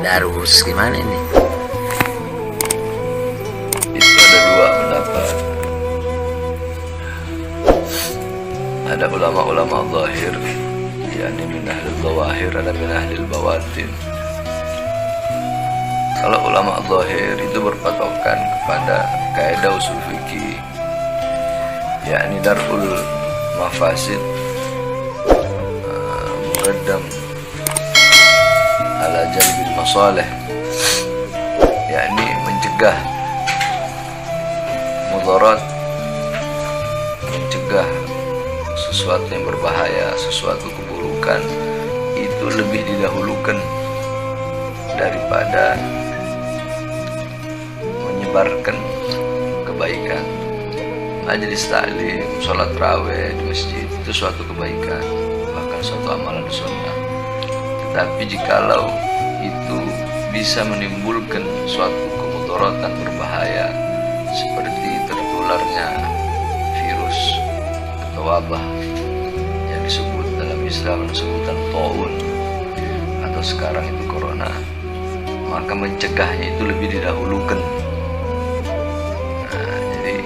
Darus gimana ini? Itu ada dua pendapat. Ada ulama-ulama zahir, yakni min ahlil zawahir, ada min ahlil bawatin. Kalau ulama zahir itu berpatokan kepada kaidah usul fikih, yakni darul mafasid muqaddam ala jalbil masalih, yakni mencegah mudarat, mencegah sesuatu yang berbahaya, sesuatu keburukan itu lebih didahulukan daripada menyebarkan kebaikan. Majelis taklim, sholat raweh di masjid itu suatu kebaikan, bahkan suatu amalan sunnah. Tetapi jikalau itu bisa menimbulkan suatu kemudaratan berbahaya seperti tertularnya virus atau wabah yang disebut dalam Islam sebutan taun atau sekarang itu corona, maka mencegahnya itu lebih didahulukan. Jadi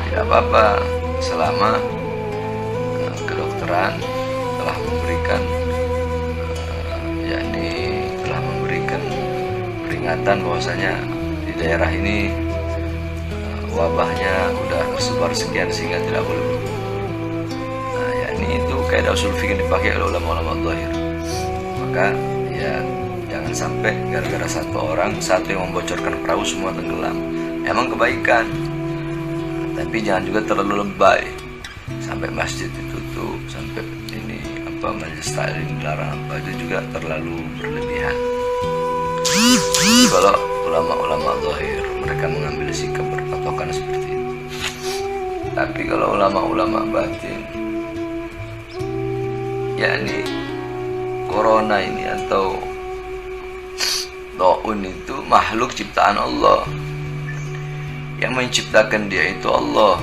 tidak apa-apa selama kedokteran telah memberikan yakni telah memberikan peringatan bahwasanya di daerah ini wabahnya udah tersebar sekian sehingga tidak boleh berkumpul. Yakni itu kaidah usul fikih dipakai oleh ulama-ulama zahir. Maka ya jangan sampai gara-gara satu yang membocorkan perahu semua tenggelam. Emang kebaikan, tapi jangan juga terlalu lebay sampai masjid ditutup, sampai ini majelis taklim dilarang, itu juga terlalu berlebihan. Kalau ulama-ulama zahir mereka mengambil sikap berpatokan seperti itu. Tapi kalau ulama-ulama batin, yakni corona ini atau taun itu makhluk ciptaan Allah. Yang menciptakan dia itu Allah.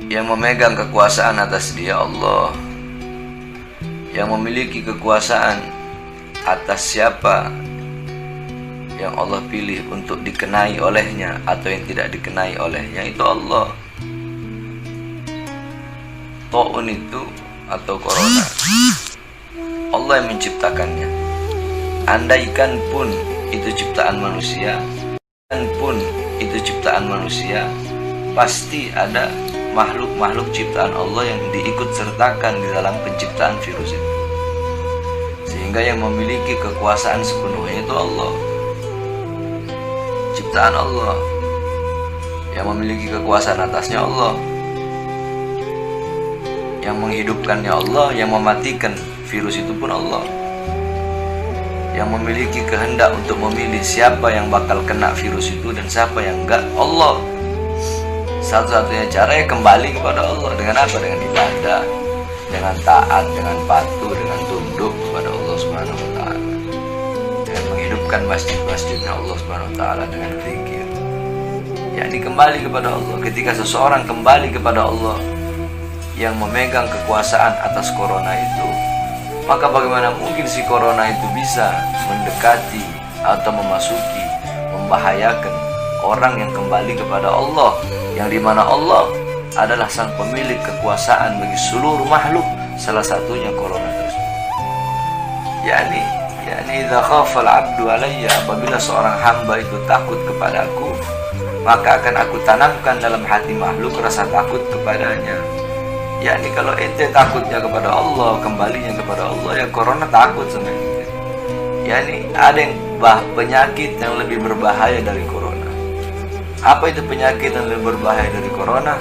Yang memegang kekuasaan atas dia Allah. Yang memiliki kekuasaan atas siapa yang Allah pilih untuk dikenai olehnya atau yang tidak dikenai olehnya itu Allah. Taun itu atau corona Allah yang menciptakannya. Andaikan pun itu ciptaan manusia, pasti ada makhluk-makhluk ciptaan Allah yang diikut sertakan di dalam penciptaan virus itu. Sehingga yang memiliki kekuasaan sepenuhnya itu Allah, ciptaan Allah. Yang memiliki kekuasaan atasnya Allah, yang menghidupkannya Allah, yang mematikan virus itu pun Allah. Yang memiliki kehendak untuk memilih siapa yang bakal kena virus itu dan siapa yang enggak, Allah. Satu-satunya cara ya kembali kepada Allah. Dengan apa? Dengan ibadah, dengan taat, dengan patuh, dengan tunduk kepada Allah Subhanahu wa taala. Dengan menghidupkan masjid-masjidnya Allah Subhanahu wa taala dengan zikir. Yakni kembali kepada Allah. Ketika seseorang kembali kepada Allah yang memegang kekuasaan atas corona itu, maka bagaimana mungkin si corona itu bisa mendekati atau memasuki, membahayakan orang yang kembali kepada Allah, yang dimana Allah adalah sang pemilik kekuasaan bagi seluruh makhluk, salah satunya corona tersebut. yakni idza khafa al-'abdu alayya, apabila seorang hamba itu takut kepadaku, maka akan aku tanamkan dalam hati makhluk rasa takut kepadanya. Yakni kalau ente takutnya kepada Allah, kembalinya kepada Allah, ya corona takut sama ente. Yakni ada yang penyakit yang lebih berbahaya dari corona. Apa itu penyakit yang lebih berbahaya dari corona?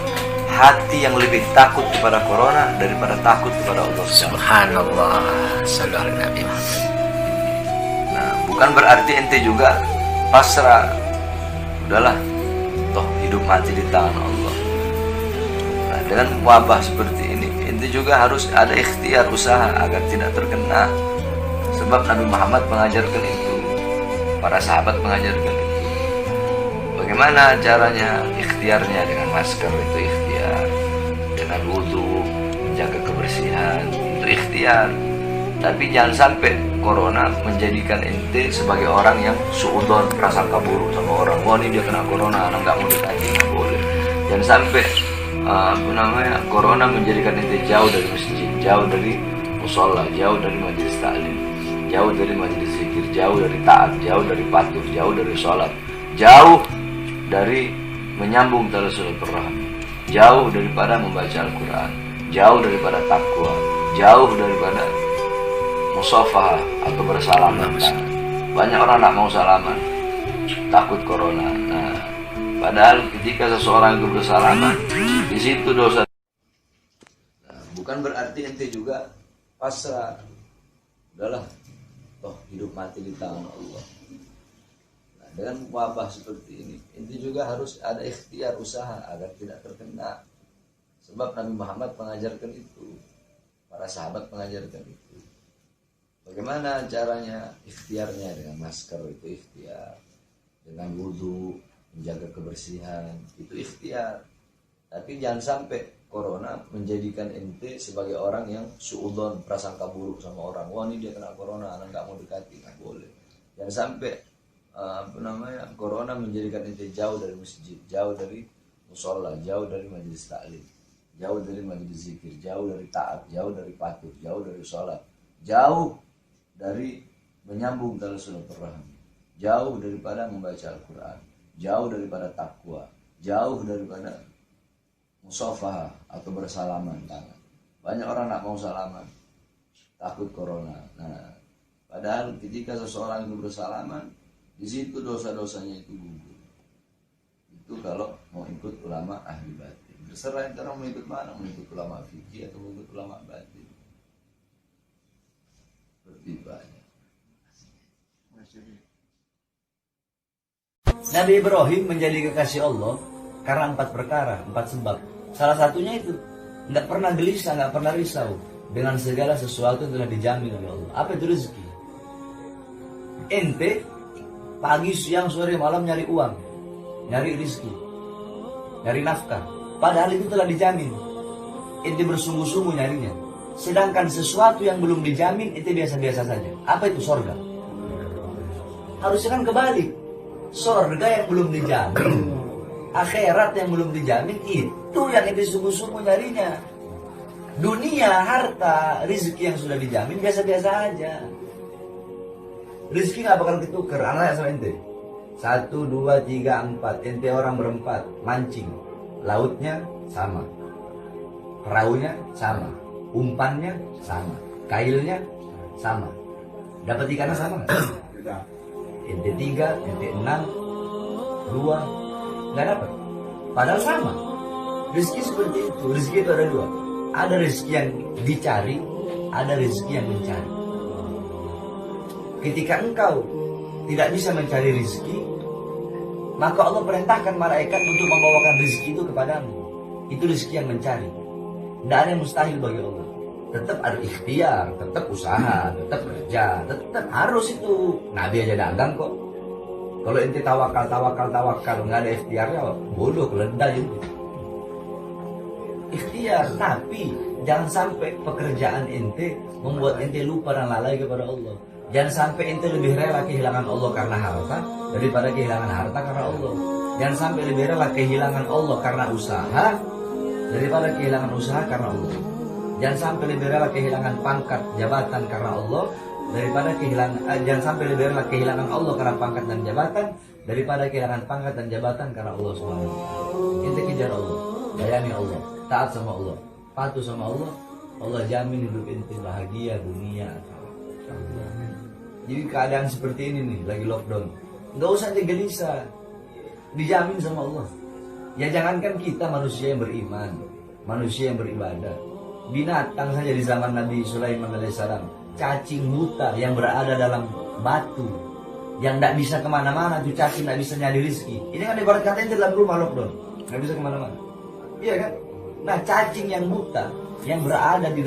Hati yang lebih takut kepada corona daripada takut kepada Allah. Subhanallah, sallallahu alaihi Nabi Muhammad. Nah, bukan berarti ente juga pasrah. Udahlah, toh hidup mati di tangan Allah. Nah, dengan wabah seperti ini, ente juga harus ada ikhtiar, usaha agar tidak terkena. Sebab Nabi Muhammad mengajarkan itu, para sahabat mengajarkan itu. Bagaimana caranya? Ikhtiarnya dengan masker itu ikhtiar, dengan wudu, menjaga kebersihan itu ikhtiar. Tapi jangan sampai corona menjadikan ente sebagai orang yang suudon, prasangka buruk sama orang. Wah, ini dia kena corona, anak nggak mau dekati, nggak boleh. Jangan sampai corona menjadikan ente jauh dari masjid, jauh dari musola, jauh dari majelis taklim, jauh dari majelis zikir, jauh dari taat, jauh dari patuh, jauh dari sholat, jauh dari menyambung tali silaturahmi, jauh daripada membaca Al-Quran, jauh daripada takwa, jauh daripada musafah atau bersalaman. Banyak orang tak mau salaman, takut corona. Nah, padahal ketika seseorang itu bersalaman, di situ dosa. Nah, bukan berarti ente juga pasrah. Udahlah, toh hidup mati di tangan Allah. Nah, dengan wabah seperti ini, ente juga harus ada ikhtiar, usaha agar tidak terkena. Sebab Nabi Muhammad mengajarkan itu, para sahabat mengajarkan itu. Bagaimana caranya? Ikhtiarnya dengan masker itu ikhtiar, dengan wudhu, menjaga kebersihan itu ikhtiar. Tapi jangan sampai corona menjadikan ente sebagai orang yang suudon, prasangka buruk sama orang. Wah, ini dia kena corona, anak nggak mau dekati, nggak boleh. Jangan sampai corona menjadikan ente jauh dari masjid, jauh dari musola, jauh dari majelis taklim, jauh dari majelis zikir, jauh dari taat, jauh dari patuh, jauh dari sholat, jauh dari menyambung tali silaturahmi, jauh daripada membaca Al-Quran, jauh daripada takwa, jauh daripada musafah atau bersalaman tangan. Banyak orang tak mau salaman, takut corona. Nah, padahal ketika seseorang itu bersalaman, di situ dosa-dosanya itu gugur. Itu kalau mau ikut ulama ahli batin. Terserah orang mau ikut mana, mau ikut ulama fikih atau mau ikut ulama batin. Banyak. Nabi Ibrahim menjadi kekasih Allah karena 4 perkara, 4 sebab. Salah satunya itu tidak pernah gelisah, tidak pernah risau dengan segala sesuatu yang telah dijamin oleh Allah. Apa itu rezeki? Ente pagi, siang, sore, malam nyari uang, nyari rezeki, nyari nafkah. Padahal itu telah dijamin. Ente bersungguh-sungguh nyarinya. Sedangkan sesuatu yang belum dijamin itu biasa-biasa saja. Apa itu? Sorga. Harusnya kan kebalik. Sorga yang belum dijamin, akhirat yang belum dijamin, itu yang itu sungguh-sungguh nyarinya. Dunia, harta, rezeki yang sudah dijamin biasa-biasa aja. Rezeki gak bakal ketuker. Anak sama ente 1, 2, 3, 4. Ente orang berempat mancing, lautnya sama, perahunya sama, umpannya sama, kailnya sama, dapat ikannya sama nggak? Ente 3, ente 6, 2 nggak dapat, padahal sama. Rezeki seperti itu. Rezeki itu ada 2. Ada rezeki yang dicari, ada rezeki yang mencari. Ketika engkau tidak bisa mencari rezeki, maka Allah perintahkan malaikat untuk membawakan rezeki itu kepadamu. Itu rezeki yang mencari. Tidak ada yang mustahil bagi Allah. Tetap ada ikhtiar, tetap usaha, tetap kerja, tetap harus itu. Nabi aja dagang kok. Kalau ente tawakal, nggak ada ikhtiarnya, bodoh, keledai itu. Ikhtiar, tapi jangan sampai pekerjaan ente membuat ente lupa dan lalai kepada Allah. Jangan sampai ente lebih rela kehilangan Allah karena harta daripada kehilangan harta karena Allah. Jangan sampai lebih rela kehilangan Allah karena usaha daripada kehilangan usaha karena Allah. Jangan sampai lebih rela kehilangan pangkat jabatan karena Allah daripada jangan sampai lebih rela kehilangan Allah karena pangkat dan jabatan daripada kehilangan pangkat dan jabatan karena Allah Subhanahu wa taala. Ente kejar Allah, layani Allah, taat sama Allah, patuh sama Allah. Allah jamin hidup ente bahagia dunia akhirat. Jadi keadaan seperti ini nih, lagi lockdown, nggak usah gelisah, dijamin sama Allah. Ya jangankan kita manusia yang beriman, manusia yang beribadah, binatang saja di zaman Nabi Sulaiman alaihissalam, cacing buta yang berada dalam batu, yang tidak bisa kemana-mana, tuh cacing tidak bisa nyari rezeki. Ini kan ibarat kata ini dalam rumah lockdown, nggak bisa kemana-mana. Iya kan? Nah, cacing yang buta yang berada di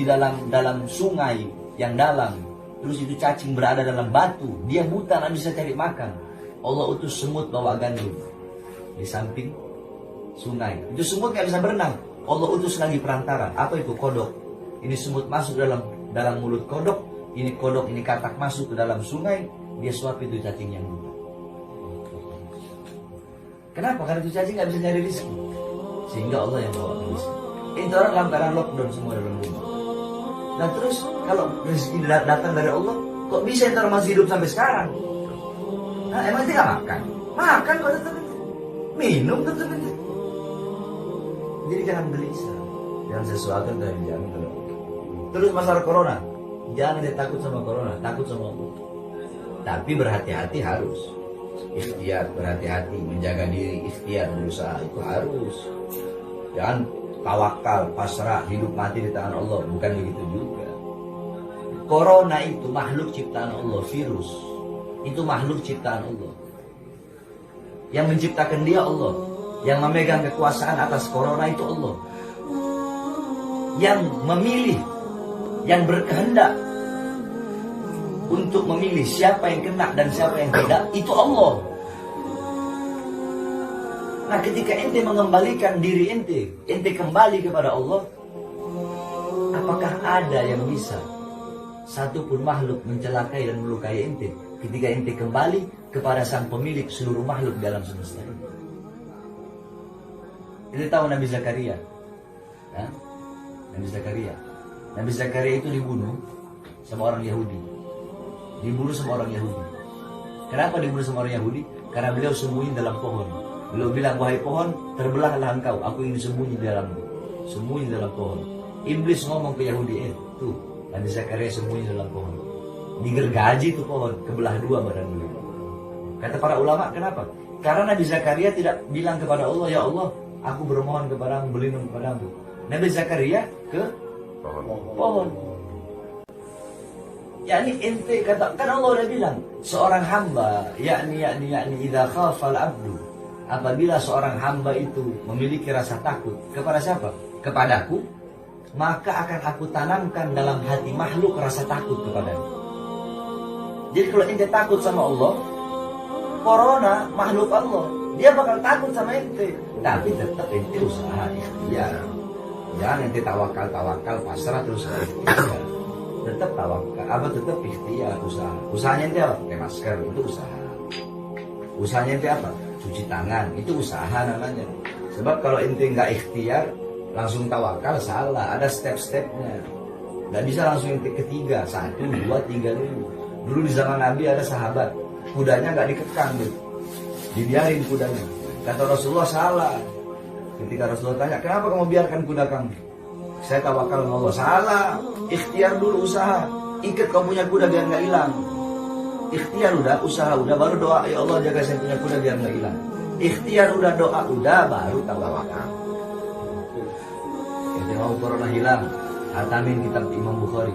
dalam sungai yang dalam, terus itu cacing berada dalam batu, dia buta nggak bisa cari makan. Allah utus semut bawa gandum di samping sungai. Itu semut nggak bisa berenang. Allah utus lagi perantara. Apa itu? Kodok. Ini semut masuk dalam dalam mulut kodok, ini katak masuk ke dalam sungai, dia suap itu cacing yang dulu. Kenapa? Karena itu cacing nggak bisa nyari rezeki, sehingga Allah yang bawa rezeki. Itu orang dalam keadaan lockdown semua dalam rumah. Nah terus kalau rezeki datang dari Allah, kok bisa ntar masih hidup sampai sekarang? Nah, emang tidak makan? Makan kok tetap minum tetap. Jadi jangan gelisah, jangan sesuatu yang dijamin oleh Allah. Terus masalah corona, jangan dia takut sama corona, takut sama Allah. Tapi berhati-hati harus. Ikhtiar, berhati-hati, menjaga diri, ikhtiar, berusaha itu harus. Jangan tawakal, pasrah, hidup mati di tangan Allah, bukan begitu juga. Corona itu makhluk ciptaan Allah, virus itu makhluk ciptaan Allah. Yang menciptakan dia Allah, yang memegang kekuasaan atas corona itu Allah. Yang memilih, yang berkehendak untuk memilih siapa yang kena dan siapa yang tidak, itu Allah. Nah ketika ente mengembalikan diri ente kembali kepada Allah, apakah ada yang bisa satupun makhluk mencelakai dan melukai ente ketika ente kembali kepada sang pemilik seluruh makhluk dalam semesta ini? Kita tahu Nabi Zakaria, ya? Nabi Zakaria itu dibunuh sama orang Yahudi. Kenapa dibunuh sama orang Yahudi? Karena beliau sembunyi dalam pohon. Beliau bilang, wahai pohon, terbelahlah engkau, aku ingin sembunyi dalam pohon. Iblis ngomong ke Yahudi, tuh Nabi Zakaria sembunyi dalam pohon. Digergaji tuh pohon, kebelah dua badan beliau. Kata para ulama, kenapa? Karena Nabi Zakaria tidak bilang kepada Allah, ya Allah, aku bermohon kepadamu, berlindung kepadamu. Nabi Zakaria ke pohon. Yakni ente kata, kan Allah udah bilang, seorang hamba, yakni idza khafa al-abdu, apabila seorang hamba itu memiliki rasa takut kepada siapa? Kepadaku, maka akan aku tanamkan dalam hati makhluk rasa takut kepadanya. Jadi kalau ente takut sama Allah, corona makhluk Allah, dia bakal takut sama ente. Tapi tetap ente usaha ikhtiar. Jangan ente tawakal, pasrah terus ikhtiar. Tetap tawakal, tetap ikhtiar, usaha. Usahanya ente apa? Pakai masker, itu usaha. Usahanya ente apa? Cuci tangan, itu usaha namanya. Sebab kalau ente nggak ikhtiar, langsung tawakal, salah. Ada step-stepnya. Nggak bisa langsung ente ketiga, 1, 2, 3 dulu. Dulu di zaman Nabi ada sahabat, kudanya nggak dikekang gitu, dibiarin kudanya. Kata Rasulullah salah. Ketika Rasulullah tanya, kenapa kamu biarkan kuda kamu? Saya tawakal sama Allah. Salah. Ikhtiar dulu, usaha. Ikat kau punya kuda biar nggak hilang. Ikhtiar udah, usaha udah, baru doa, ya Allah jaga saya punya kuda biar nggak hilang. Ikhtiar udah, doa udah, baru tawakal. Kita mau corona hilang, hatamin kitab Imam Bukhari,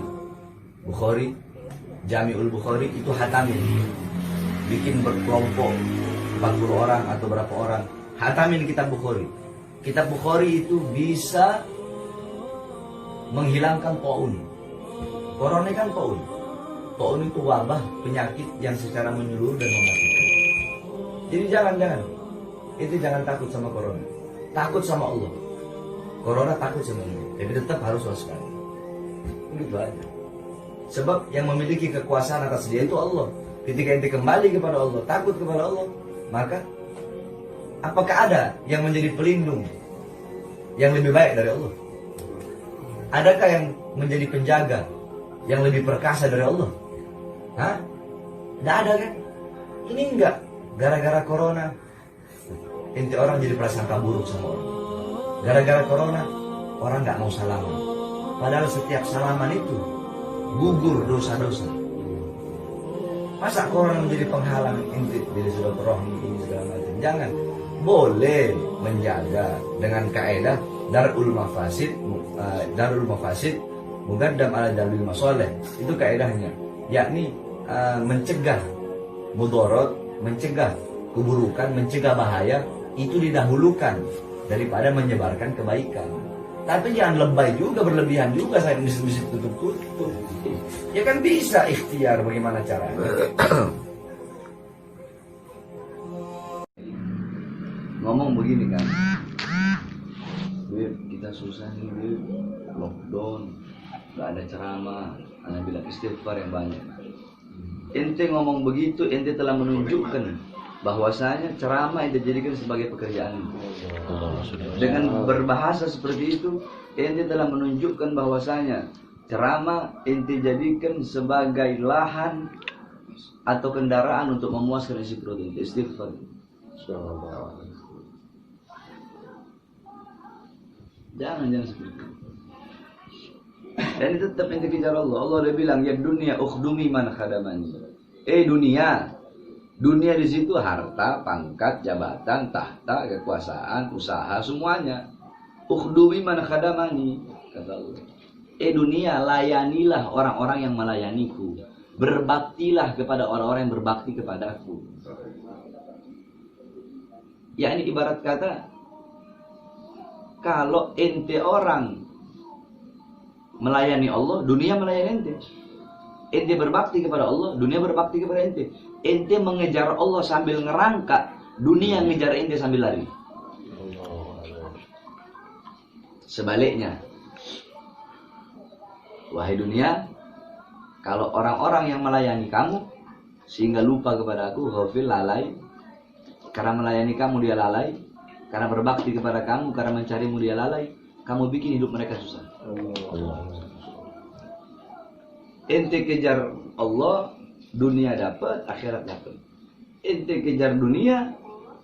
Jami'ul Bukhari itu hatamin. Bikin berkelompok 40 orang atau berapa orang, hatamin kitab Bukhari. Kitab Bukhari itu bisa menghilangkan taun. Corona kan taun. Taun itu wabah, penyakit yang secara menyeluruh dan mematikan. Jadi jangan takut sama corona. Takut sama Allah. Corona takut sama Allah. Jadi tetap harus waspada. Begitu aja. Sebab yang memiliki kekuasaan atas dia itu Allah. Ketika ente kembali kepada Allah, takut kepada Allah, maka apakah ada yang menjadi pelindung yang lebih baik dari Allah? Adakah yang menjadi penjaga yang lebih perkasa dari Allah? Hah? Tidak ada kan? Ini enggak. Gara-gara corona, ente orang jadi prasangka buruk sama orang. Gara-gara corona, orang nggak mau salaman. Padahal setiap salaman itu gugur dosa-dosa. Masa corona menjadi penghalang ente dari silaturahmi ini segala macam? Jangan. Boleh menjaga dengan kaedah darul mafasid mugaddam ala jalbil masalih. Itu kaedahnya, yakni mencegah mudarat, mencegah keburukan, mencegah bahaya itu didahulukan daripada menyebarkan kebaikan. Tapi jangan lebay juga, berlebihan juga, saya bisik-bisik tutup-tutup. Ya kan bisa ikhtiar, bagaimana caranya? Ngomong begini kan, kita susah nih, lockdown, nggak ada ceramah, hanya bilang istighfar yang banyak. Ente ngomong begitu, ente telah menunjukkan bahwasanya ceramah ente jadikan sebagai pekerjaan. Dengan berbahasa seperti itu, ente telah menunjukkan bahwasanya ceramah ente jadikan sebagai lahan atau kendaraan untuk memuaskan isi perut ente. Istighfar. Jangan seperti itu. Dan itu tetap ente kejar Allah. Allah udah bilang, ya dunia ukhdumi man khadamani. Dunia di situ harta, pangkat, jabatan, tahta, kekuasaan, usaha, semuanya. Ukhdumi man khadamani, kata Allah. Dunia, layanilah orang-orang yang melayaniku. Berbaktilah kepada orang-orang yang berbakti kepadaku. Ya, ini ibarat kata, kalau ente orang melayani Allah, dunia melayani ente. Ente berbakti kepada Allah, dunia berbakti kepada ente. Ente mengejar Allah sambil ngerangkak, dunia ngejar ente sambil lari. Sebaliknya, wahai dunia, kalau orang-orang yang melayani kamu sehingga lupa kepada aku, ghafil, lalai, karena melayani kamu dia lalai, karena berbakti kepada kamu, karena mencarimu dia lalai, kamu bikin hidup mereka susah. Ente kejar Allah, dunia dapat, akhirat dapat. Ente kejar dunia,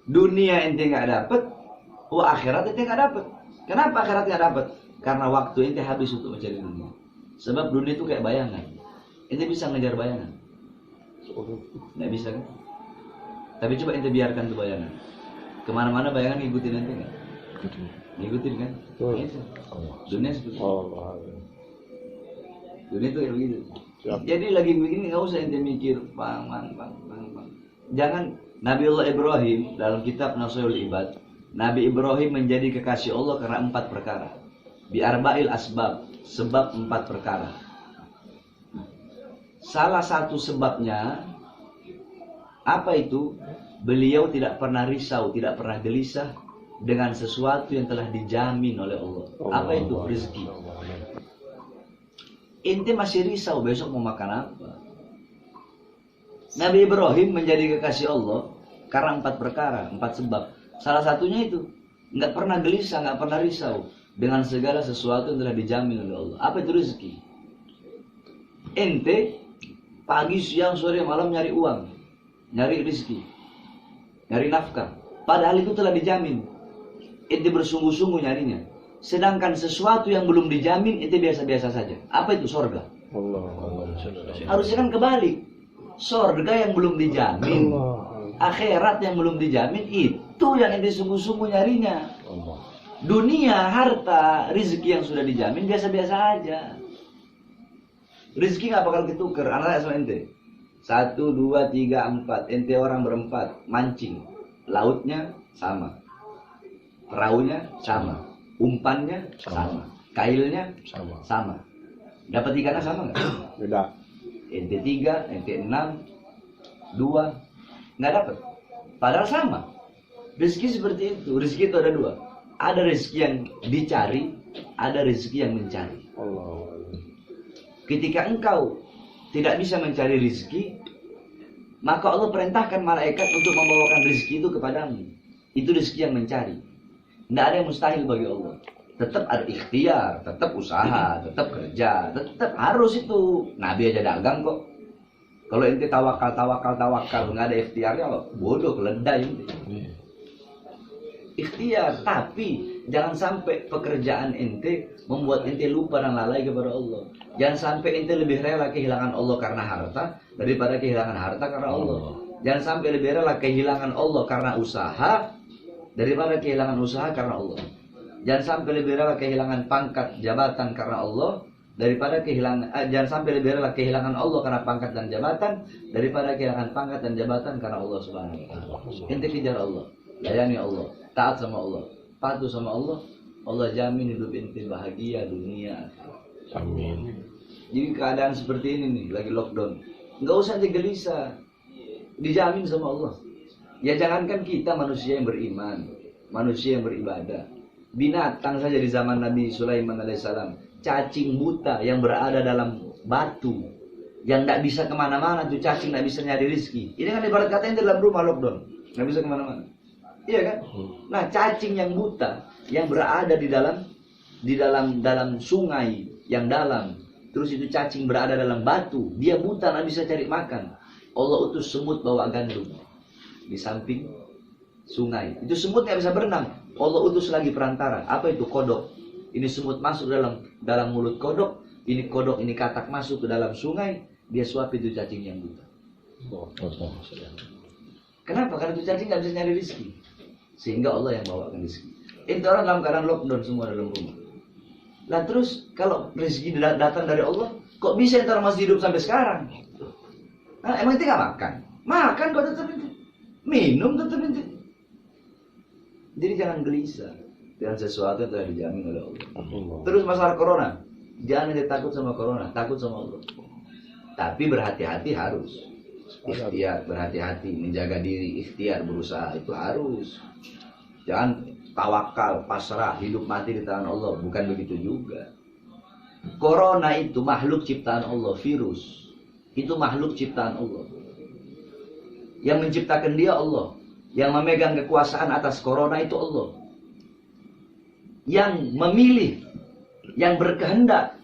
dunia ente nggak dapat, akhirat ente nggak dapat. Kenapa akhirat nggak dapat? Karena waktu ente habis untuk mencari dunia. Sebab dunia itu kayak bayangan. Ente bisa ngejar bayangan? Nggak bisa kan? Tapi coba ente biarkan tuh bayangan. Kemana-mana bayangan ngikutin ente nggak? Ngikutin kan? Gitu. Dunia seperti itu. Dunia itu kayak begitu. Jadi lagi begini nggak usah ente mikir bang. Jangan. Nabiullah Ibrahim dalam kitab Nasihatul Ibad, Nabi Ibrahim menjadi kekasih Allah karena 4 perkara. Bi'arba'il asbab, sebab 4 perkara. Salah satu sebabnya apa itu? Beliau tidak pernah risau, tidak pernah gelisah dengan sesuatu yang telah dijamin oleh Allah. Apa itu? Rezeki. Ente masih risau besok mau makan apa? Nabi Ibrahim menjadi kekasih Allah karena 4 perkara, 4 sebab. Salah satunya itu, nggak pernah gelisah, nggak pernah risau dengan segala sesuatu yang telah dijamin oleh Allah. Apa itu rezeki? Ente pagi, siang, sore, malam nyari uang, nyari rezeki, nyari nafkah. Padahal itu telah dijamin. Ente bersungguh-sungguh nyarinya. Sedangkan sesuatu yang belum dijamin itu biasa-biasa saja. Apa itu? Sorga. Harusnya kan kebalik. Sorga yang belum dijamin, akhirat yang belum dijamin, itu yang ente sungguh-sungguh nyarinya. Dunia, harta, rezeki yang sudah dijamin biasa-biasa aja. Rezeki nggak bakal ketuker. Anak sama ente 1, 2, 3, 4. Ente orang berempat mancing, lautnya sama, perahunya sama, umpannya sama, kailnya sama. Dapat ikannya sama nggak? Beda. Ente 3, ente 6, 2, nggak dapat. Padahal sama. Rezeki seperti itu. Rezeki itu ada 2. Ada rezeki yang dicari, ada rezeki yang mencari. Ketika engkau tidak bisa mencari rezeki, maka Allah perintahkan malaikat untuk membawakan rezeki itu kepadamu. Itu rezeki yang mencari. Tidak ada yang mustahil bagi Allah. Tetap ada ikhtiar, tetap usaha, tetap kerja, tetap harus itu. Nabi aja dagang kok. Kalau ente tawakal, nggak ada ikhtiarnya, bodoh, keledai ente. Ikhtiar, tapi jangan sampai pekerjaan ente membuat ente lupa dan lalai kepada Allah. Jangan sampai ente lebih rela kehilangan Allah karena harta daripada kehilangan harta karena Allah. Jangan sampai lebih rela kehilangan Allah karena usaha daripada kehilangan usaha karena Allah. Jangan sampai lebih rela kehilangan pangkat jabatan karena Allah daripada jangan sampai lebih rela kehilangan Allah karena pangkat dan jabatan daripada kehilangan pangkat dan jabatan karena Allah Subhanahu wa taala. Ente kejar Allah, layani Allah, taat sama Allah, patuh sama Allah, Allah jamin hidup ente bahagia dunia. Amin. Jadi keadaan seperti ini nih, lagi lockdown, nggak usah gelisah, dijamin sama Allah. Ya jangankan kita manusia yang beriman, manusia yang beribadah, binatang saja di zaman Nabi Sulaiman alaihissalam, cacing buta yang berada dalam batu, yang tidak bisa kemana-mana tuh cacing, tidak bisa nyari rezeki. Ini kan ibarat katanya dalam rumah lockdown, nggak bisa kemana-mana. Iya kan? Nah, cacing yang buta yang berada di dalam sungai yang dalam, terus itu cacing berada dalam batu, dia buta nggak bisa cari makan. Allah utus semut bawa gandum di samping sungai. Itu semut nggak bisa berenang. Allah utus lagi perantara. Apa itu? Kodok. Ini semut masuk dalam mulut kodok. Ini kodok, ini katak masuk ke dalam sungai. Dia suap itu cacing yang buta. Kenapa? Karena itu cacing nggak bisa nyari rezeki. Sehingga Allah yang bawakan rezeki. Itu orang dalam keadaan lockdown semua dalam rumah. Nah terus kalau rezeki datang dari Allah, kok bisa itu orang masih hidup sampai sekarang? Nah, emang itu nggak makan? Makan kok tetap itu. Minum tetap itu. Jadi jangan gelisah dengan sesuatu yang telah dijamin oleh Allah. Terus masalah corona, jangan takut sama corona, takut sama Allah. Tapi berhati-hati harus. Ikhtiar, berhati-hati, menjaga diri, ikhtiar, berusaha itu harus. Jangan tawakal, pasrah, hidup mati di tangan Allah. Bukan begitu juga. Corona itu makhluk ciptaan Allah, virus. Itu makhluk ciptaan Allah. Yang menciptakan dia Allah. Yang memegang kekuasaan atas corona itu Allah. Yang memilih, yang berkehendak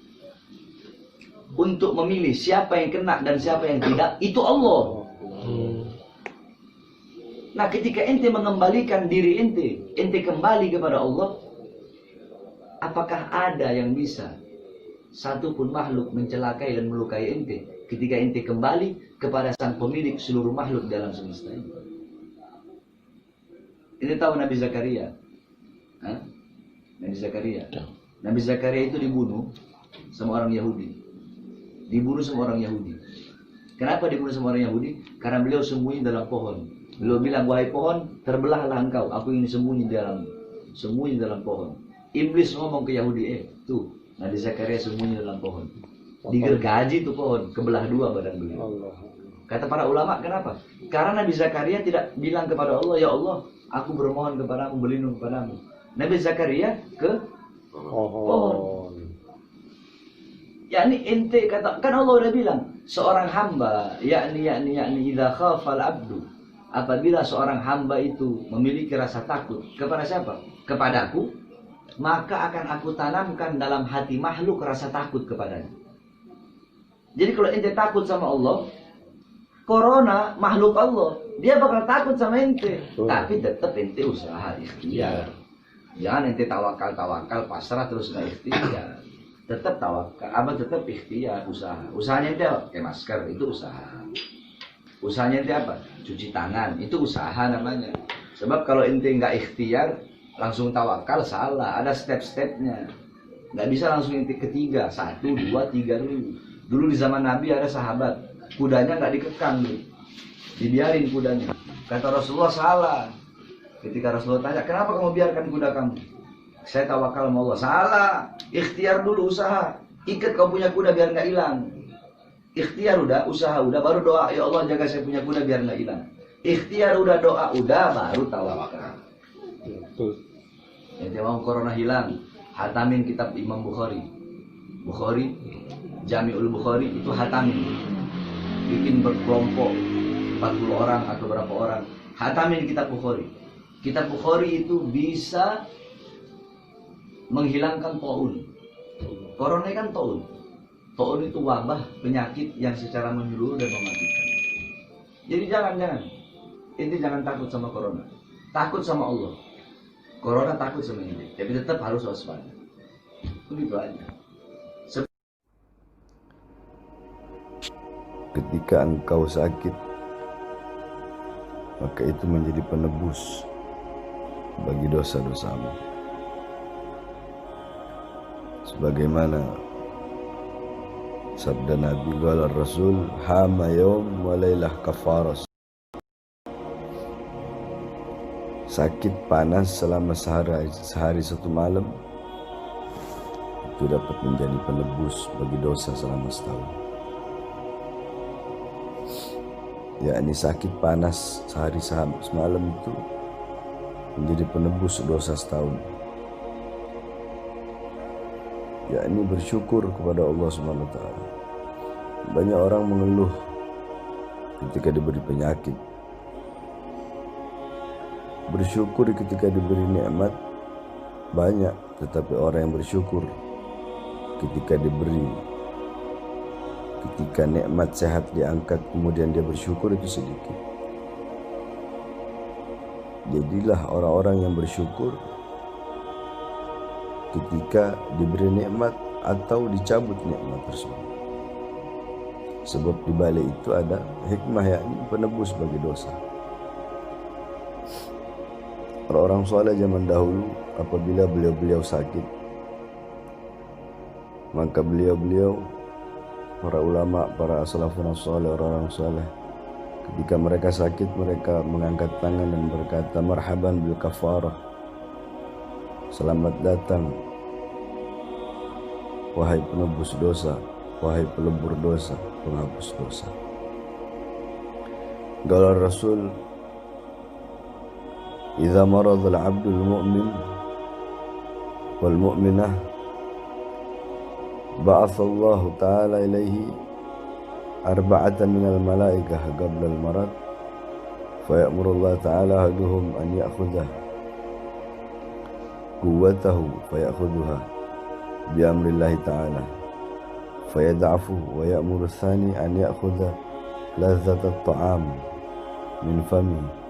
untuk memilih siapa yang kena dan siapa yang tidak, itu Allah. Nah, ketika ente mengembalikan diri ente kembali kepada Allah, apakah ada yang bisa satupun makhluk mencelakai dan melukai ente ketika ente kembali kepada sang pemilik seluruh makhluk dalam semesta ini? Ini tahu Nabi Zakaria? Hah? Nabi Zakaria. Nabi Zakaria itu dibunuh sama orang Yahudi. Dibunuh sama orang Yahudi. Kenapa dibunuh sama orang Yahudi? Karena beliau sembunyi dalam pohon. Beliau bilang, wahai pohon, terbelahlah engkau. Aku ingin sembunyi dalam pohon. Iblis ngomong ke Yahudi, tuh, Nabi Zakaria sembunyi dalam pohon. Digergaji tuh pohon, kebelah dua badan beliau. Kata para ulama, kenapa? Karena Nabi Zakaria tidak bilang kepada Allah, ya Allah, aku bermohon kepadamu, berlindung kepadamu. Nabi Zakaria ke pohon. Yakni ente kata, kan Allah udah bilang, seorang hamba, yakni idza khafal abdu, apabila seorang hamba itu memiliki rasa takut kepada siapa? Kepadaku, maka akan aku tanamkan dalam hati makhluk rasa takut kepadanya. Jadi kalau ente takut sama Allah, corona makhluk Allah, dia bakal takut sama ente. Tapi tetap ente usaha ikhtiar. Jangan ente tawakal pasrah terus nggak ikhtiar. Tetap tawakal, tetap ikhtiar, usaha. Usahanya ente pakai masker, itu usaha. Usahanya ente apa? Cuci tangan, itu usaha namanya. Sebab kalau ente nggak ikhtiar, langsung tawakal, salah. Ada step-stepnya. Nggak bisa langsung ente ketiga, 1, 2, 3 dulu. Dulu di zaman Nabi ada sahabat, kudanya nggak dikekang dulu, dibiarin kudanya. Kata Rasulullah salah. Ketika Rasulullah tanya, kenapa kamu biarkan kuda kamu? Saya tawakal sama Allah. Salah. Ikhtiar dulu, usaha. Ikat kau punya kuda biar nggak hilang. Ikhtiar udah, usaha udah, baru doa, ya Allah jaga saya punya kuda biar nggak hilang. Ikhtiar udah, doa udah, baru tawakal. Yang mau corona hilang, hatamin kitab Imam Bukhari. Jami'ul Bukhari itu hatamin. Bikin berkelompok 40 orang atau berapa orang, hatamin kitab Bukhari. Kitab Bukhari itu bisa menghilangkan taun. Corona kan taun. Taun itu wabah penyakit yang secara menyeluruh dan mematikan. Jadi jangan. Inti jangan takut sama corona. Takut sama Allah. Corona takut sama ini. Tapi tetap harus waspada. Begitu aja. Ketika engkau sakit, maka itu menjadi penebus bagi dosa-dosamu. Sebagaimana sabda Nabi qala Rasul, hama yaum wa lailah kafaras. Sakit panas selama sehari satu malam itu dapat menjadi penebus bagi dosa selama setahun. Yakni sakit panas sehari semalam itu menjadi penebus dosa setahun. yakni bersyukur kepada Allah Subhanahu wa taala. Banyak orang mengeluh ketika diberi penyakit. Bersyukur ketika diberi nikmat banyak, tetapi orang yang bersyukur ketika nikmat sehat diangkat kemudian dia bersyukur itu sedikit. Jadilah orang-orang yang bersyukur ketika diberi nikmat atau dicabut nikmat tersebut. Sebab di balik itu ada hikmah, yakni penebus bagi dosa. Orang-orang soleh zaman dahulu apabila beliau-beliau sakit, maka beliau-beliau, para ulama, para salafun soleh, orang-orang soleh, ketika mereka sakit mereka mengangkat tangan dan berkata, marhaban bil kafarah, selamat datang wahai penebus dosa, wahai pelebur dosa, penghapus dosa. Qala Rasul, idza marada al-'abdu al-mu'min wal mu'minah ba'atha Allah ta'ala ilaihi arba'atan minal malaikah qabla al-marad fayamuru Allah ta'ala ahaduhum an ya'khudha quwwatahu fayakhudhuha bi'amrillahi ta'ala fayad'afu wa ya'muru ath-thani an ya'khudha lazzata at-ta'am min famihi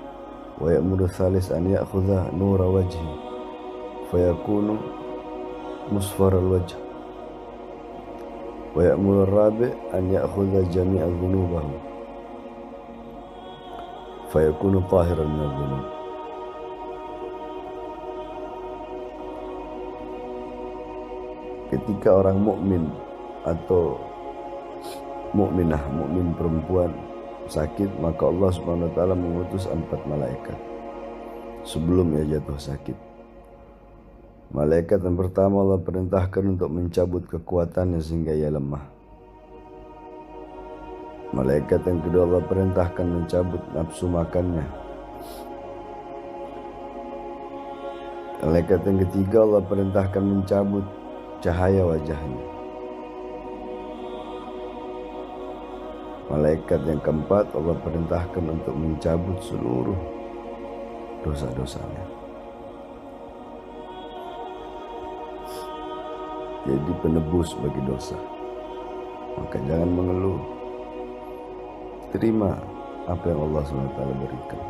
wa ya'muru ath-thalith an ya'khudha nura wajhi fayakunu musfar al-wajh wa ya'muru ar-rabi' an ya'khudha jami'a dhunubahu fayakunu tahiran min adh-dhunub. Ketika orang mukmin atau mukminah, mukmin perempuan sakit, maka Allah Subhanahu wa taala mengutus 4 malaikat sebelum ia jatuh sakit. Malaikat yang pertama Allah perintahkan untuk mencabut kekuatannya sehingga ia lemah. Malaikat yang kedua Allah perintahkan mencabut nafsu makannya. Malaikat yang ketiga Allah perintahkan mencabut cahaya wajahnya. Malaikat yang keempat Allah perintahkan untuk mencabut seluruh dosa-dosanya. Jadi penebus bagi dosa. Maka jangan mengeluh. Terima apa yang Allah SWT berikan.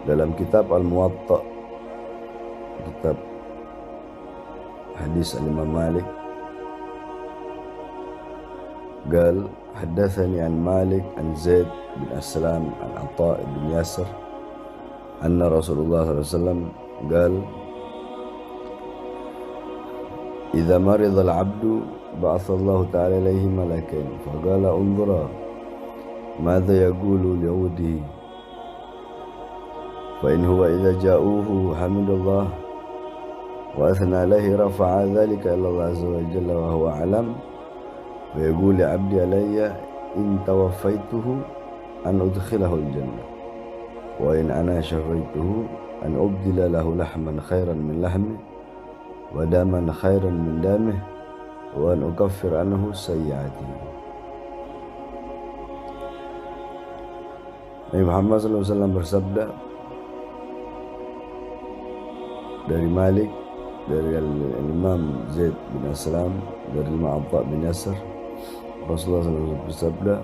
Dalam kitab Al-Muwatta, kitab hadis Al-Imam Malik, قال حدثني عن مالك عن زيد بن أسلم عن عطاء بن ياسر أن رسول الله صلى الله عليه وسلم قال إذا مرض العبد بعث الله تعالى إليه ملكين فقال انظرا ماذا يقول لعوده فإن هو إذا جاءوه حمد الله وأثنى عليه رفع ذلك إلى الله عز وجل وهو أعلم ويقول لعبدي علي إن توفيته أن أدخله الجنة وإن أنا شفيته أن أبدل له لحما خيرا من لحمه ودما خيرا من دمه وأن أكفر عنه سيئاته. Nabi Muhammad SAW bersabda dari Malik, dari Imam Zaid bin Aslam, dari Imam Atha bin Yasir, Rasulullah SAW bersabda,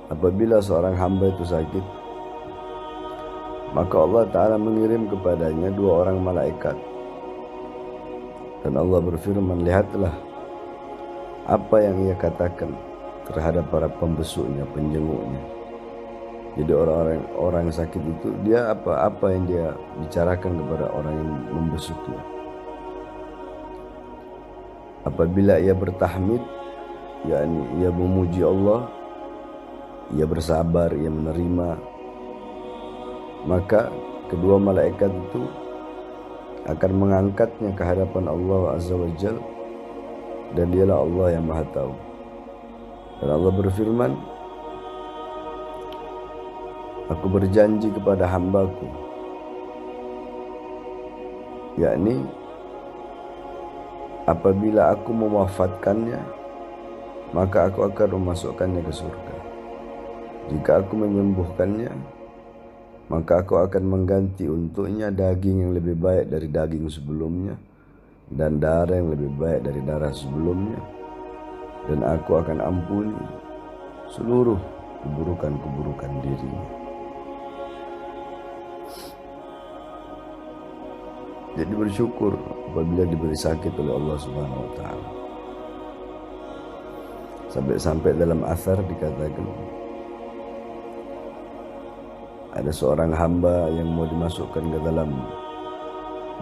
apabila seorang hamba itu sakit, maka Allah Ta'ala mengirim kepadanya 2 orang malaikat. Dan Allah berfirman, lihatlah apa yang ia katakan terhadap para pembesuknya, penjenguknya. Jadi orang yang sakit itu, dia apa yang dia bicarakan kepada orang yang membesuknya. Apabila ia bertahmid, yakni ia memuji Allah, ia bersabar, ia menerima, maka kedua malaikat itu akan mengangkatnya ke hadapan Allah Azza wa Jal, dan dialah Allah yang Maha Tahu. Dan Allah berfirman, aku berjanji kepada hambaku, yakni apabila aku mewafatkannya, maka aku akan memasukkannya ke surga. Jika aku menyembuhkannya, maka aku akan mengganti untuknya daging yang lebih baik dari daging sebelumnya, dan darah yang lebih baik dari darah sebelumnya, dan aku akan ampuni seluruh keburukan-keburukan dirinya. Jadi bersyukur apabila diberi sakit oleh Allah Subhanahu wa taala. Sampai-sampai dalam asar dikatakan ada seorang hamba yang mau dimasukkan ke dalam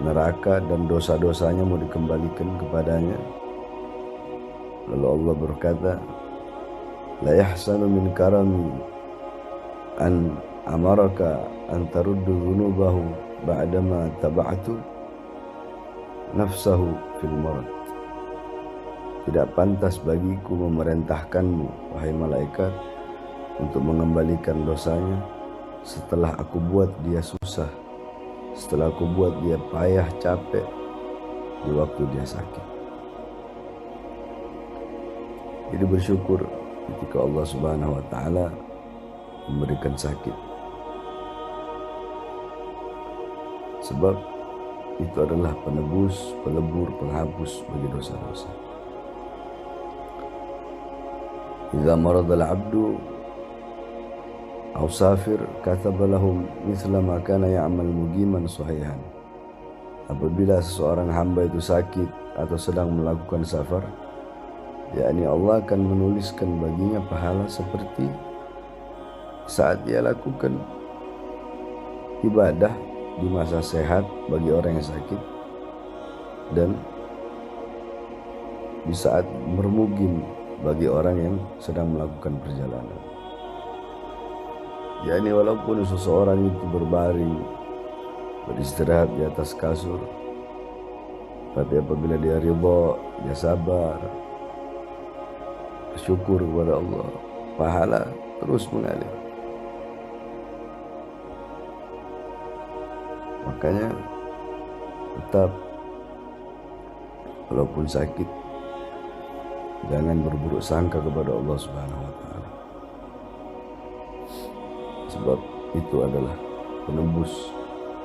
neraka dan dosa-dosanya mau dikembalikan kepadanya. Lalu Allah berkata, la yahsanu min karami an amaraka an taruddu dhunubahu ba'dama taba'tu nafsahu fil maut. Tidak pantas bagiku memerintahkanmu, wahai malaikat, untuk mengembalikan dosanya setelah aku buat dia susah, setelah aku buat dia payah capek di waktu dia sakit. Jadi bersyukur ketika Allah Subhanahu wa taala memberikan sakit, sebab itu adalah penebus, pelebur, penghapus bagi dosa-dosa. Idza marada al-'abdu aw safir kataba lahum mithla ma kana ya'mal muqiman sahihan. Apabila seseorang hamba itu sakit atau sedang melakukan safar, yakni Allah akan menuliskan baginya pahala seperti saat dia lakukan ibadah di masa sehat bagi orang yang sakit, dan di saat bermukim bagi orang yang sedang melakukan perjalanan. yakni walaupun seseorang itu berbaring, beristirahat di atas kasur, tapi apabila dia ridha, dia sabar, bersyukur kepada Allah, pahala terus mengalir. Makanya tetap walaupun sakit, jangan berburuk sangka kepada Allah Subhanahu wa taala. Sebab itu adalah penembus,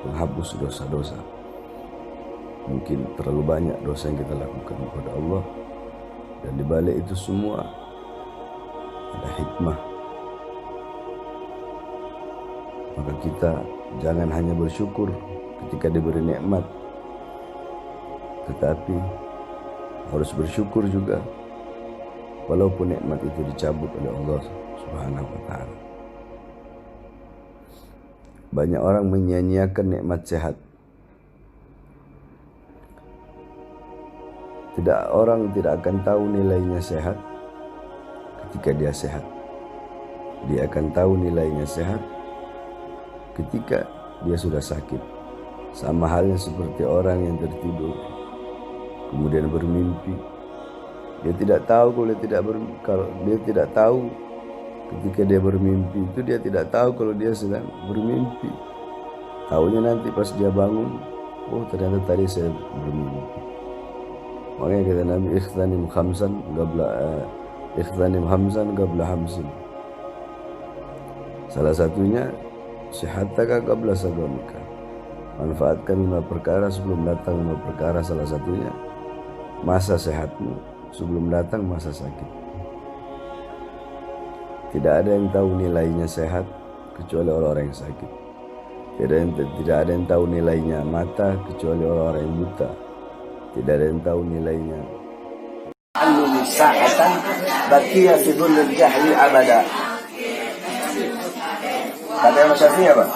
penghapus dosa-dosa. Mungkin terlalu banyak dosa yang kita lakukan kepada Allah, dan di balik itu semua ada hikmah. Maka kita jangan hanya bersyukur ketika diberi nikmat, tetapi harus bersyukur juga walaupun nikmat itu dicabut oleh Allah Subhanahu wa taala. Banyak orang menyia-nyiakan nikmat sehat. Orang tidak akan tahu nilainya sehat ketika dia sehat. Dia akan tahu nilainya sehat ketika dia sudah sakit. Sama halnya seperti orang yang tertidur kemudian bermimpi. Dia tidak tahu kalau dia tidak tahu ketika dia bermimpi itu, dia tidak tahu kalau dia sedang bermimpi. Tahunya nanti pas dia bangun, oh ternyata tadi saya bermimpi. Makanya kata Nabi, ikhtanim hamsan qabla hamsin. Salah satunya sihataka qabla sagamika. Manfaatkan 5 perkara sebelum datang 5 perkara. Salah satunya masa sehatmu sebelum datang masa sakit. Tidak ada yang tahu nilainya sehat kecuali orang-orang yang sakit. Tidak ada yang tahu nilainya mata kecuali orang-orang yang buta. Tidak ada yang tahu nilainya Allu sa'atan baqiya fi dhullil jahli abada. Kata Imam Syafi'i apa?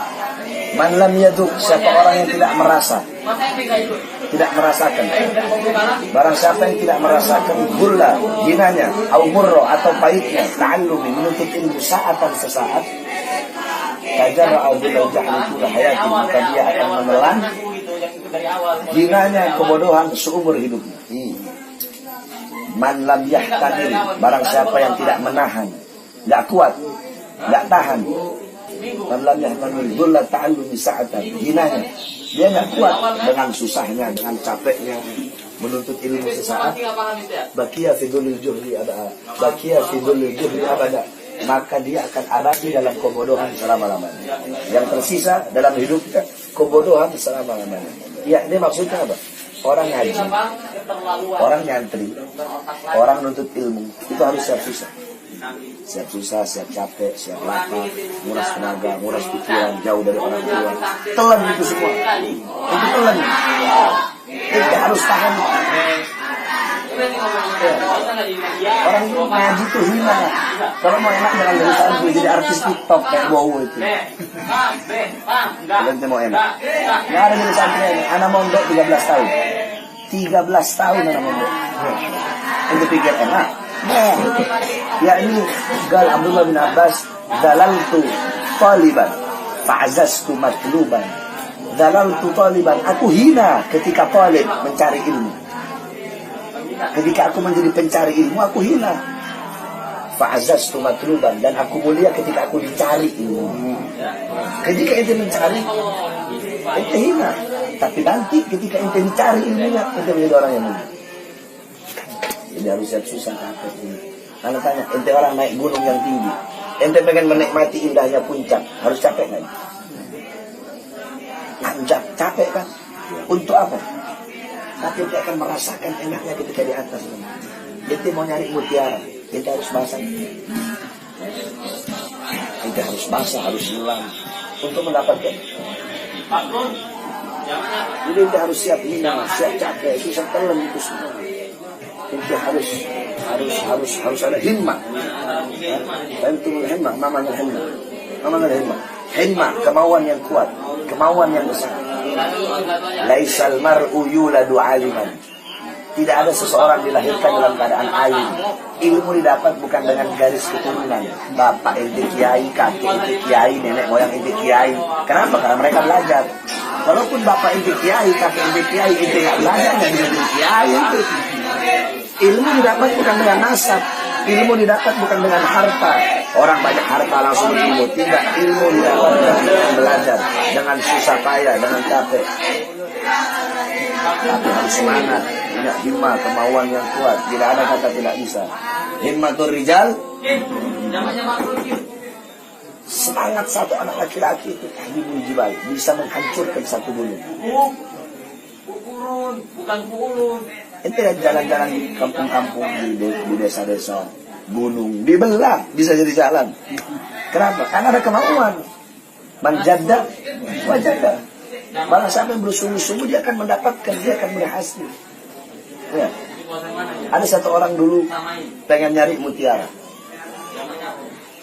Man lam yaduk, siapa orang yang tidak merasa, tidak merasakan. Barang siapa yang tidak merasakan gula, hinanya, au murro atau pahitnya, ta'allumi, menuntut ilmu sa'atan sesaat, kajara au bilal jahli tula hayati, maka dia akan menelan hinanya kebodohan seumur hidupnya. Man lam yahtamil, barang siapa yang tidak menahan, tidak kuat, tidak tahan. Man lam yahtamil dhulla ta'allumi sa'atan, hinanya, dia tidak kuat dengan susahnya, dengan capeknya menuntut ilmu sesaat, bakia fidulil juhri abada, bakia fidulil juhri abada, maka dia akan abadi dalam kebodohan selama-lamanya. Yang tersisa dalam hidupnya kebodohan selama-lamanya. Ya, ini maksudnya apa? Orang ngaji, orang nyantri, orang nuntut ilmu itu harus siap susah. Siap susah, siap capek, siap lapar, nguras tenaga, nguras pikiran, jauh dari orang tua. Telan itu semua. Itu telan. Itu harus tahan. Orang ngaji tuh hina. Kalau mau enak jangan jadi santri, jadi artis TikTok kayak Wow itu. Kalian mau enak. Nggak ada jadi santri ini. Anak mondok 13 tahun. 13 tahun anak mondok. Itu pikir enak. Nah, ya ini gal Abdullah bin Abbas, dalaltu taliban, fa'azastu matluban. Dalaltu taliban, aku hina ketika talib mencari ilmu. Ketika aku menjadi pencari ilmu, aku hina. Fa'azastu matluban, dan aku mulia ketika aku dicari ilmu. Ketika ente mencari, ente hina. Tapi nanti ketika ente dicari ilmunya, ente menjadi orang yang mulia. Jadi harus siap susah capek ini. Karena tanya, ente orang naik gunung yang tinggi, ente pengen menikmati indahnya puncak, harus capek kan? Anjak, capek kan? Untuk apa? Tapi ente akan merasakan enaknya ketika di atas. Ente mau nyari mutiara, ente harus basah. Ente harus basah, harus hilang untuk mendapatkan. Jadi ente harus siap hilang, siap capek, susah telan itu semua. Itu harus ada himmah. Antum himmah, namanya himmah. Namanya himmah. Himmah, kemauan yang kuat, kemauan yang besar. Laisal mar'u yuladu aliman. Tidak ada seseorang dilahirkan dalam keadaan alim. Ilmu didapat bukan dengan garis keturunan. Bapak ente kiai, kakek ente kiai, nenek moyang ente kiai. Kenapa? Karena mereka belajar. Walaupun bapak ente kiai, kakek ente kiai, ente nggak belajar, nggak jadi kiai ente. Ilmu didapat bukan dengan nasab, ilmu didapat bukan dengan harta. Orang banyak harta langsung berilmu. Tidak, ilmu didapat dengan belajar, dengan susah payah, dengan capek. Tapi harus semangat, punya himmah, kemauan yang kuat. Tidak ada kata tidak bisa. Himmatur rijal. Semangat satu anak laki-laki itu tahdibul jibal, bisa menghancurkan satu gunung. Bukan pulun. Ente jalan-jalan di kampung-kampung, di desa-desa, gunung, dibelah, bisa jadi jalan. Kenapa? Karena ada kemauan. Manjada, wajada. Malah siapa yang bersungguh-sungguh dia akan mendapatkan, dia akan berhasil. Ya. Ada satu orang dulu pengen nyari mutiara.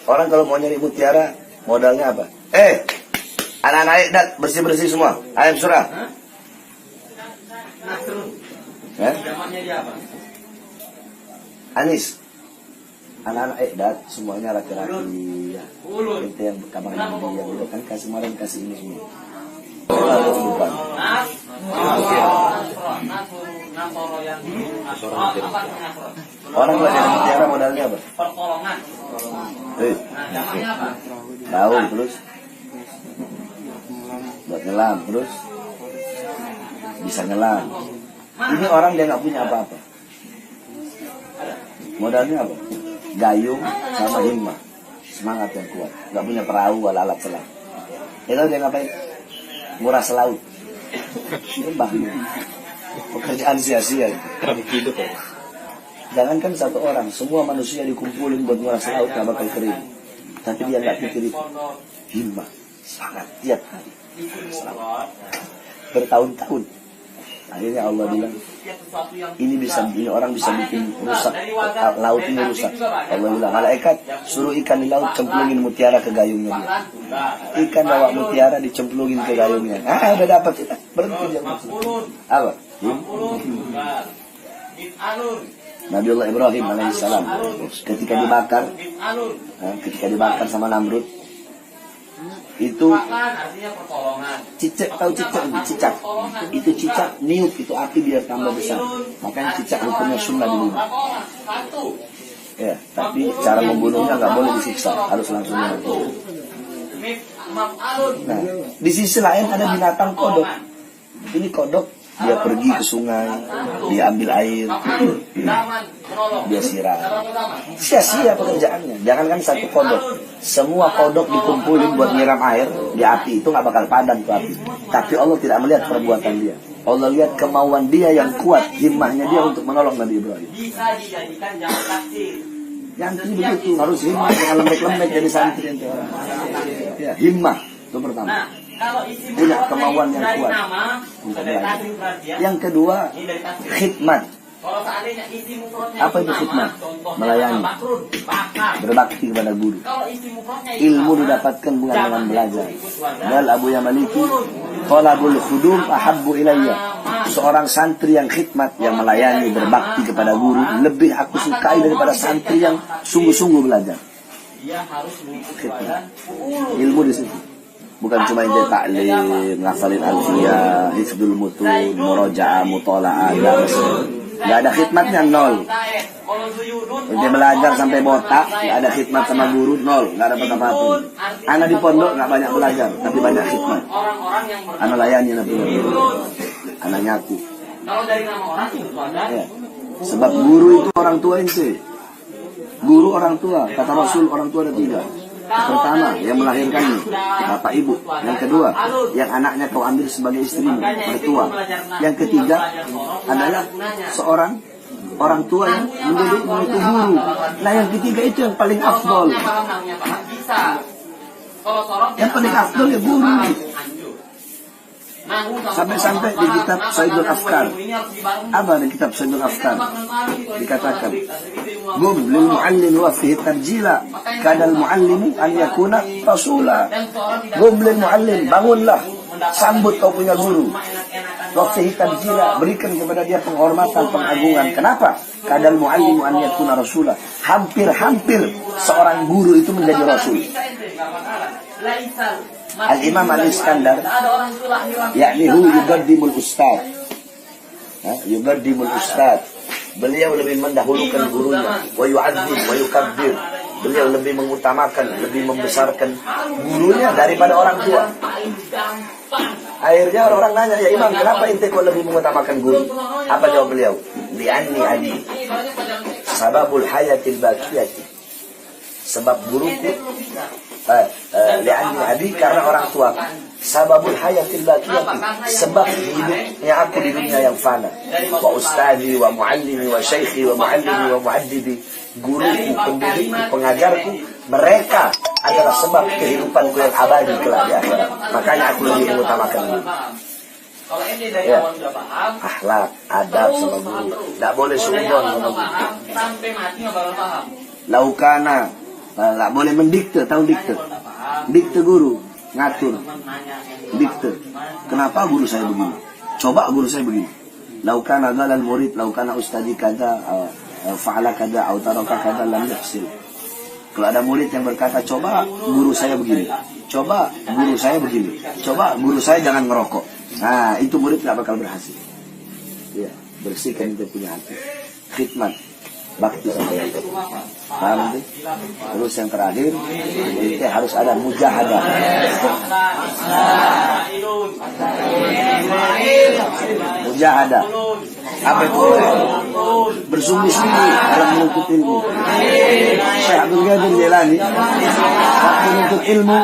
Orang kalau mau nyari mutiara, modalnya apa? Anak-anak bersih-bersih semua. Ayam surah. Anis, anak-anak Ekdat semuanya laki-laki. Itu yang kamar mandi yang udah kan kasih malam kasih ini semua. Orang kalau jadi mutiara modalnya apa? Pertolongan. Tahu terus buat nyelam terus bisa nyelam. Ini orang dia nggak punya apa-apa. Modalnya apa? Gayung sama himmah, semangat yang kuat. Nggak punya perahu wala alat selam. Itu dia ngapain? Nguras laut. Itu bahaya. Pekerjaan sia-sia. Jangankan satu orang, semua manusia dikumpulin buat nguras laut nggak bakal kering. Tapi dia nggak pikir itu. Himmah, semangat tiap hari. Bertahun-tahun. Akhirnya Allah bilang, ini orang bisa bikin rusak, laut ini rusak. Allah bilang, malaikat suruh ikan di laut cemplungin mutiara ke gayungnya dia. Ikan bawa mutiara dicemplungin ke gayungnya. Udah dapat kita berhenti jangan. Apa? Nabiullah Ibrahim alaihissalam ketika dibakar sama Namrud, itu cicak, tahu cicak itu cicak niup itu api biar tambah besar, makanya cicak hukumnya sunnah dibunuh ya, tapi cara membunuhnya nggak boleh disiksa, harus langsung dibunuh. Nah, di sisi lain ada binatang kodok. Ini kodok dia pergi ke sungai, dia ambil air, dia siram. Sia-sia pekerjaannya. Jangankan satu kodok, semua kodok dikumpulin buat nyiram air di api itu nggak bakal padam tuh api. Tapi Allah tidak melihat perbuatan dia. Allah lihat kemauan dia yang kuat, himmahnya dia untuk menolong Nabi Ibrahim. Santri begitu, harus himmah, jangan lembek-lembek jadi santri nanti orang. Ya, himmah itu pertama. Punya kemauan yang kuat untuk belajar. Yang kedua, khidmat. Apa itu khidmat? Melayani, berbakti kepada guru. Ilmu didapatkan bukan dengan belajar. Dal Abu Yamaliki, talabul khudum ahabbu ilayya. Seorang santri yang khidmat, yang melayani, berbakti kepada guru, lebih aku sukai daripada santri yang sungguh-sungguh belajar. Khidmat. Ilmu di situ. Bukan cuma ente taklim, ngafalin alfiyah, hifdzul mutun, murajaah, mutola'ah, dars. Gak ada khidmatnya, nol. Ente belajar sampai botak, gak ada khidmat sama guru, nol. Gak ada apa-apa. Anak di pondok gak banyak belajar, tapi banyak khidmat. Anak layani, anak guru. Anak nyaku. Ya. Sebab guru itu orang tua ente. Guru orang tua, kata Rasul orang tua ada 3. Pertama, yang melahirkanmu, bapak ibu. Yang kedua, yang anaknya kau ambil sebagai istrimu, mertua. Yang ketiga adalah seorang orang tua yang mendidikmu, itu guru. Nah, yang ketiga itu yang paling afdol. Yang paling afdol ya guru. Sampai-sampai di kitab Sayyidul Afkar. Apa di kitab Sayyidul Afkar? Dikatakan, Gum lil muallim wa fihi tarjila, kadal muallimu an yakuna rasula. Gum lil muallim, bangunlah, sambut kau punya guru. Wa fihi tarjila, berikan kepada dia penghormatan, pengagungan. Kenapa? Kadal muallimu an yakuna rasula. Hampir-hampir seorang guru itu menjadi rasul. Al-Imam Al-Iskandar, yakni hu yugaddimul ustad. Yugaddimul ustad. Beliau lebih mendahulukan gurunya, wa yu'adzim wa yukabbir. Beliau lebih mengutamakan, lebih membesarkan gurunya daripada orang tua. Akhirnya orang nanya, ya Imam, kenapa ente kok lebih mengutamakan guru? Apa jawab beliau? Li'anni adi sababul hayatil baqiyati. Sebab guruku, li'anni abi, karena orang tua. Sababul hayatil baqiyati, sebab hidupnya aku di dunia yang fana. Wa ustadi wa muallimi wa syaikhi wa muallimi wa muaddibi. Guruku, pendidikku, pengajarku, mereka adalah sebab kehidupanku yang abadi kelak di akhirat. Makanya aku lebih mengutamakan guru. Ya, akhlak, adab sama guru. Tidak boleh sumbon sama guru. Laukana, tidak boleh mendikte, tahu dikte? Dikte guru, ngatur. Dikte. Kenapa guru saya begini? Coba guru saya begini. Laukana galal murid, laukana ustadi kada, fa'ala kada, autaraka kada, lam yahsil. Kalau ada murid yang berkata, coba guru saya begini, coba guru saya begini, coba guru saya jangan ngerokok. Nah, itu murid tidak bakal berhasil. Ya, bersihkan itu punya hati. Khidmat, bakti sama yang itu. Paham nanti? Terus yang terakhir, itu harus ada mujahadah. Mujahadah. Apa itu? Bersungguh-sungguh dalam menuntut ilmu. Syekh Abdul Qadir Jailani waktu menuntut ilmu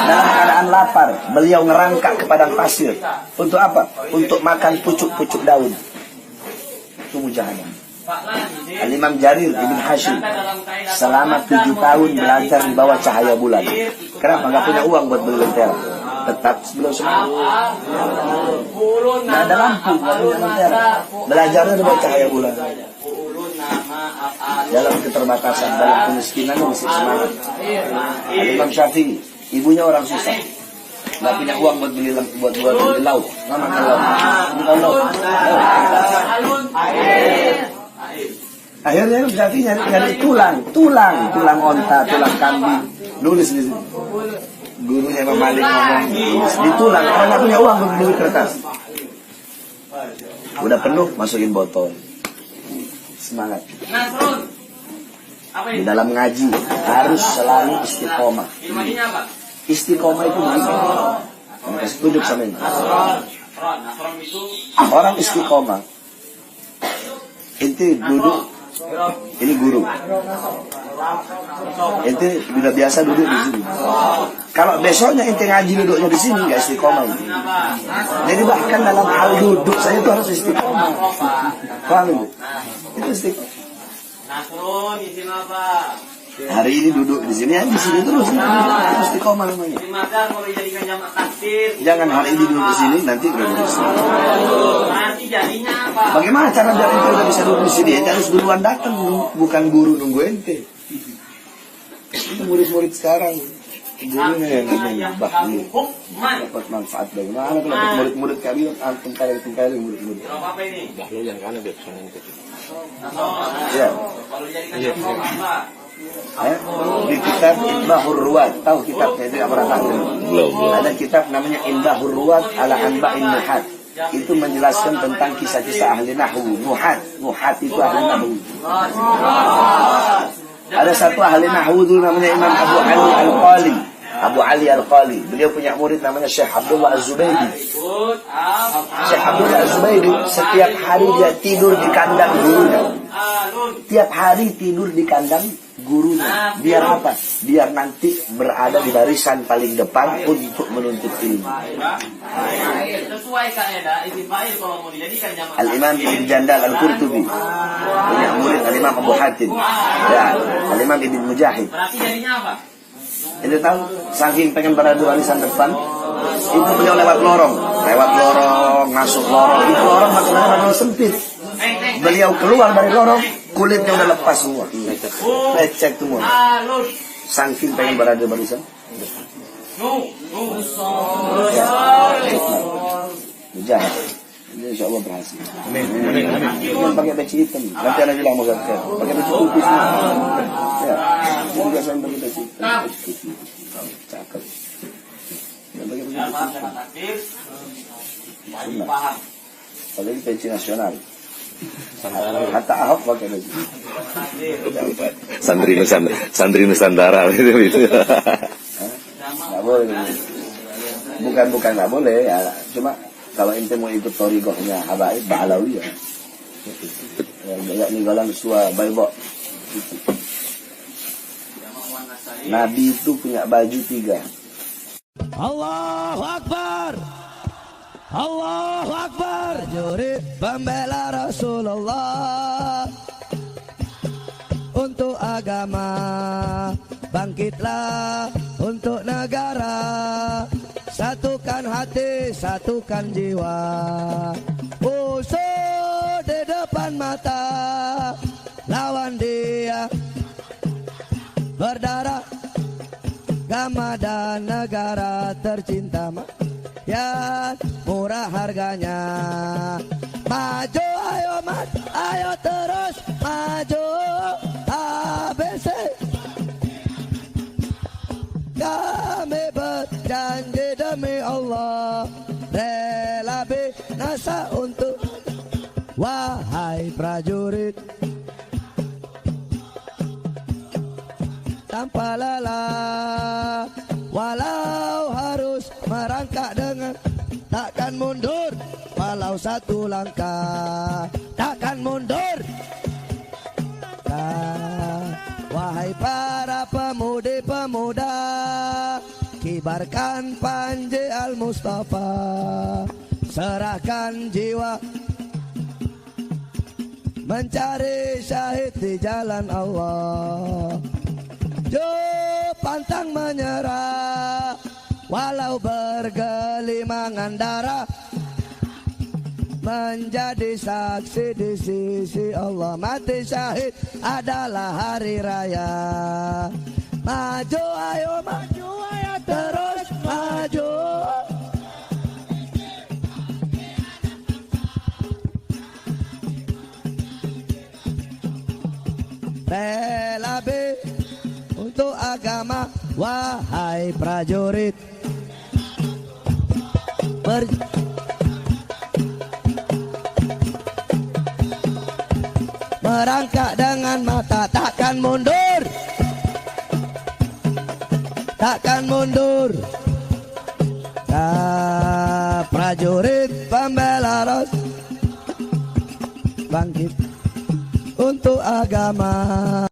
dalam keadaan lapar, beliau ngerangkak ke padang pasir. Untuk apa? Untuk makan pucuk-pucuk daun. Itu mujahadah. Al-Imam Jarir Ibn Hashim selama 7 tahun belajar di bawah cahaya bulan. Kenapa? Nggak punya uang buat beli lentera. Tetap beliau semangat. Nggak ada lampu, nggak punya lentera. Belajarnya di bawah cahaya bulan. Dalam keterbatasan, dalam kemiskinan masih semangat. Al-Imam Syafi'i, ibunya orang susah, nggak punya uang buat beli lauk, nggak makan lauk. Bukan lauk. Akhirnya Syafi'i nyari tulang onta, tulang kambing, nulis di sini. Gurunya Imam Malik ngomong, nulis di tulang, karena nggak punya uang untuk beli kertas. Udah penuh, masukin botol. Semangat. Di dalam ngaji harus selalu istiqomah. Istiqomah itu begini. Kasih tunjuk sama ini. Orang istiqomah. Ente duduk, ini guru. Ente sudah biasa duduk di sini. Kalau besoknya ente ngaji duduknya di sini, nggak istiqomah. Jadi bahkan dalam hal duduk saya itu harus istiqomah. Paham itu? Itu istiqomah. Hari ini duduk di sini, di sini terus. Itu istiqomah namanya. Jangan hari ini duduk di sini, nanti udah duduk di sini. Bagaimana cara biar ente udah bisa duduk di sini? Ente harus duluan datang, bukan guru nunggu ente. Itu murid-murid sekarang. Gurunya yang bahli dapat manfaat bagaimana kalau murid-murid kami antum kalian murid-murid. Bahlu yang kanan biasanya itu. Ya. Di kitab Inbahur Ruwat, tahu kitabnya itu apa tahu? Belum. Ada kitab namanya Inbahur Ruwat ala Anba'in Nuhat. Itu menjelaskan tentang kisah-kisah ahli nahwu. Nuhat itu ahli nahwu. Ada satu ahli nahwu dulu namanya Imam Abu Ali Al-Qali. Beliau punya murid namanya Syekh Abdullah Az-Zubaydi. Syekh Abdullah Az-Zubaydi setiap hari dia tidur di kandang gurunya. Tiap hari tidur di kandang gurunya. Biar apa? Biar nanti berada di barisan paling depan untuk menuntut ilmu. Al-Imam Ibn Jandal Al-Qurtubi punya murid Al-Imam Abu Hatim dan Al-Imam Ibn Mujahid. Itu tahu, saking pengen berada di barisan depan, itu beliau lewat lorong, masuk lorong, itu lorong makin sempit. Beliau keluar dari lorong, kulitnya udah lepas semua, lecek semua. Saking pengen berada di barisan depan. Mujahid. Ini insya Allah berhasil. Jangan pakai peci hitam. Nanti anak bilang mau zakat. Pakai peci putih semua. Ya. Jangan biasa pakai peci hitam. Cakep. Jangan pakai peci putih. Pakai peci nasional. Hatta Ahok pakai peci. Santri Nusantara gitu. Nggak boleh. Bukan nggak boleh. Ya. Cuma kalau ente mau ikut torigohnya Habaib Ba'alawi ya. Banyak ninggalan sua baibok. Nabi itu punya baju 3. Allahu Akbar. Allahu Akbar. Jurid pembela Rasulullah. Untuk agama bangkitlah, untuk negara satukan hati, satukan jiwa. Musuh di depan mata, lawan dia berdarah. Agama dan negara tercinta, ya murah harganya. Maju ayo maju, ayo terus maju. ABC kami berjanji demi Allah, rela binasa untuk wahai prajurit. Tanpa lelah, walau harus merangkak dengan takkan mundur, walau satu langkah takkan mundur. Wahai para pemudi-pemuda, kibarkan panji Al-Mustafa, serahkan jiwa mencari syahid di jalan Allah. Pantang menyerah, walau bergelimangan darah, menjadi saksi di sisi Allah. Mati syahid adalah hari raya. Maju ayo terus maju. Rela untuk agama, wahai prajurit. Merangkak dengan mata, takkan mundur, takkan mundur. prajurit pembela ras, bangkit untuk agama.